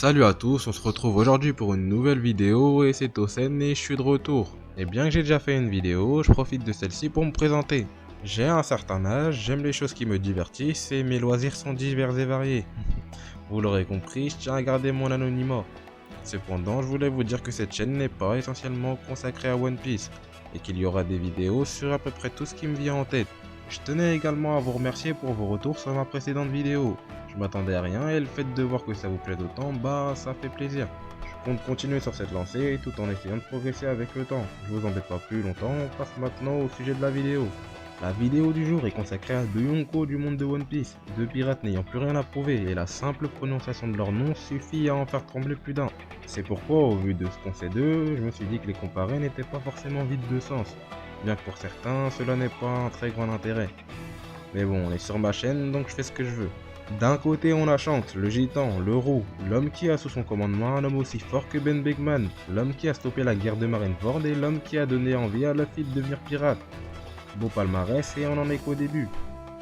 Salut à tous, on se retrouve aujourd'hui pour une nouvelle vidéo et c'est Osen et je suis de retour. Et bien que j'ai déjà fait une vidéo, je profite de celle-ci pour me présenter. J'ai un certain âge, j'aime les choses qui me divertissent et mes loisirs sont divers et variés. Vous l'aurez compris, je tiens à garder mon anonymat. Cependant, je voulais vous dire que cette chaîne n'est pas essentiellement consacrée à One Piece et qu'il y aura des vidéos sur à peu près tout ce qui me vient en tête. Je tenais également à vous remercier pour vos retours sur ma précédente vidéo. Je m'attendais à rien et le fait de voir que ça vous plaît d'autant, ça fait plaisir. Je compte continuer sur cette lancée tout en essayant de progresser avec le temps. Je vous embête pas plus longtemps, on passe maintenant au sujet de la vidéo. La vidéo du jour est consacrée à deux Yonko du monde de One Piece, deux pirates n'ayant plus rien à prouver et la simple prononciation de leur nom suffit à en faire trembler plus d'un. C'est pourquoi, au vu de ce qu'on sait d'eux, je me suis dit que les comparer n'étaient pas forcément vides de sens, bien que pour certains, cela n'est pas un très grand intérêt. Mais bon, on est sur ma chaîne, donc je fais ce que je veux. D'un côté, on a Shanks, le gitan, le roux, l'homme qui a sous son commandement un homme aussi fort que Ben Beckman, l'homme qui a stoppé la guerre de Marineford et l'homme qui a donné envie à Luffy de devenir pirate. Beau palmarès et on en est qu'au début.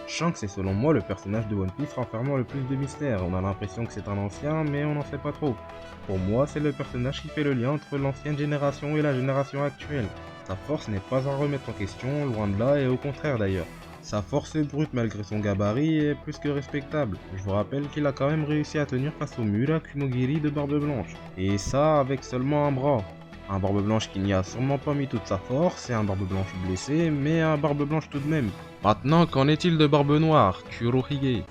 Shanks est selon moi le personnage de One Piece renfermant le plus de mystère. On a l'impression que c'est un ancien, mais on n'en sait pas trop. Pour moi, c'est le personnage qui fait le lien entre l'ancienne génération et la génération actuelle. Sa force n'est pas à remettre en question, loin de là et au contraire d'ailleurs. Sa force brute malgré son gabarit est plus que respectable. Je vous rappelle qu'il a quand même réussi à tenir face au Mura Kumogiri de Barbe Blanche. Et ça avec seulement un bras. Un Barbe Blanche qui n'y a sûrement pas mis toute sa force, et un Barbe Blanche blessé, mais un Barbe Blanche tout de même. Maintenant, qu'en est-il de Barbe Noire, Kurohige?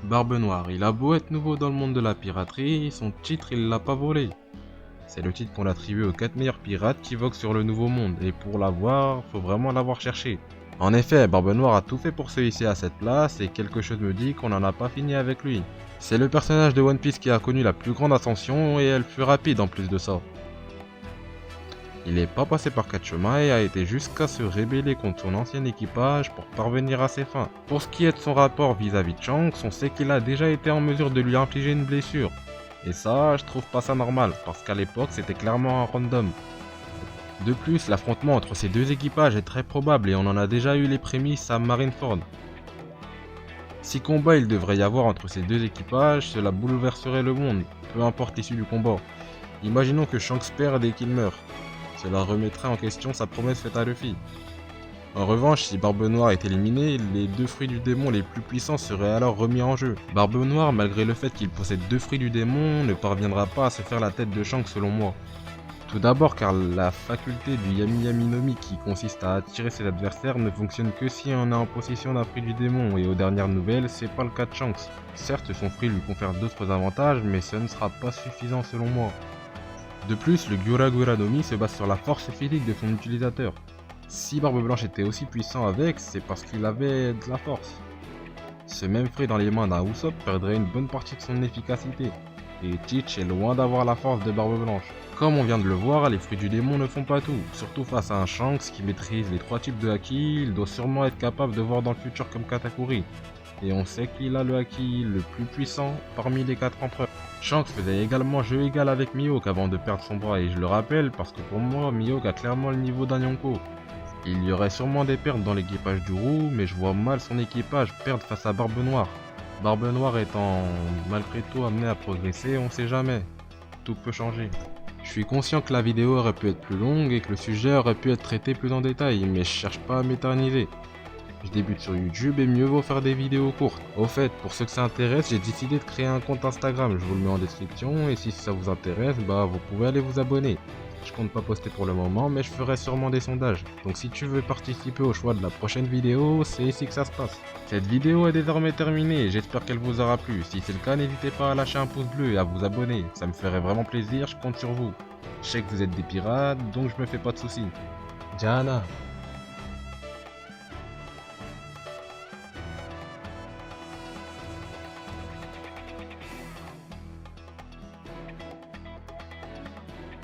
Barbe Noire, il a beau être nouveau dans le monde de la piraterie, son titre il l'a pas volé. C'est le titre qu'on attribue aux 4 meilleurs pirates qui voguent sur le nouveau monde, et pour l'avoir, faut vraiment l'avoir cherché. En effet, Barbe Noire a tout fait pour se hisser à cette place, et quelque chose me dit qu'on n'en a pas fini avec lui. C'est le personnage de One Piece qui a connu la plus grande ascension, et elle fut rapide en plus de ça. Il n'est pas passé par 4 chemins et a été jusqu'à se rébeller contre son ancien équipage pour parvenir à ses fins. Pour ce qui est de son rapport vis-à-vis de Shanks, on sait qu'il a déjà été en mesure de lui infliger une blessure. Et ça, je trouve pas ça normal, parce qu'à l'époque c'était clairement un random. De plus, l'affrontement entre ces deux équipages est très probable et on en a déjà eu les prémices à Marineford. Si combat il devrait y avoir entre ces deux équipages, cela bouleverserait le monde, peu importe l'issue du combat. Imaginons que Shanks perde et qu'il meurt. Cela remettrait en question sa promesse faite à Luffy. En revanche, si Barbe Noire est éliminé, les deux fruits du démon les plus puissants seraient alors remis en jeu. Barbe Noire, malgré le fait qu'il possède 2 fruits du démon, ne parviendra pas à se faire la tête de Shanks selon moi. Tout d'abord car la faculté du Yami Yami no Mi qui consiste à attirer ses adversaires ne fonctionne que si on est en possession d'un fruit du démon, et aux dernières nouvelles, c'est pas le cas de Shanks. Certes, son fruit lui confère d'autres avantages, mais ce ne sera pas suffisant selon moi. De plus, le Gyura Gyura no Mi se base sur la force physique de son utilisateur. Si Barbe Blanche était aussi puissant avec, c'est parce qu'il avait de la force. Ce même fruit dans les mains d'un Usopp perdrait une bonne partie de son efficacité, et Teach est loin d'avoir la force de Barbe Blanche. Comme on vient de le voir, les fruits du démon ne font pas tout, surtout face à un Shanks qui maîtrise les 3 types de Haki, il doit sûrement être capable de voir dans le futur comme Katakuri. Et on sait qu'il a le Haki le plus puissant parmi les 4 empereurs. Shanks faisait également jeu égal avec Mihawk avant de perdre son bras, et je le rappelle parce que pour moi, Mihawk a clairement le niveau d'un Yonko. Il y aurait sûrement des pertes dans l'équipage du roux, mais je vois mal son équipage perdre face à Barbe Noire. Barbe Noire étant malgré tout amené à progresser, on sait jamais. Tout peut changer. Je suis conscient que la vidéo aurait pu être plus longue et que le sujet aurait pu être traité plus en détail, mais je cherche pas à m'éterniser. Je débute sur YouTube et mieux vaut faire des vidéos courtes. Au fait, pour ceux que ça intéresse, j'ai décidé de créer un compte Instagram, je vous le mets en description, et si ça vous intéresse, vous pouvez aller vous abonner. Je compte pas poster pour le moment, mais je ferai sûrement des sondages. Donc si tu veux participer au choix de la prochaine vidéo, c'est ici que ça se passe. Cette vidéo est désormais terminée, j'espère qu'elle vous aura plu. Si c'est le cas, n'hésitez pas à lâcher un pouce bleu et à vous abonner. Ça me ferait vraiment plaisir, je compte sur vous. Je sais que vous êtes des pirates, donc je me fais pas de soucis. Jana.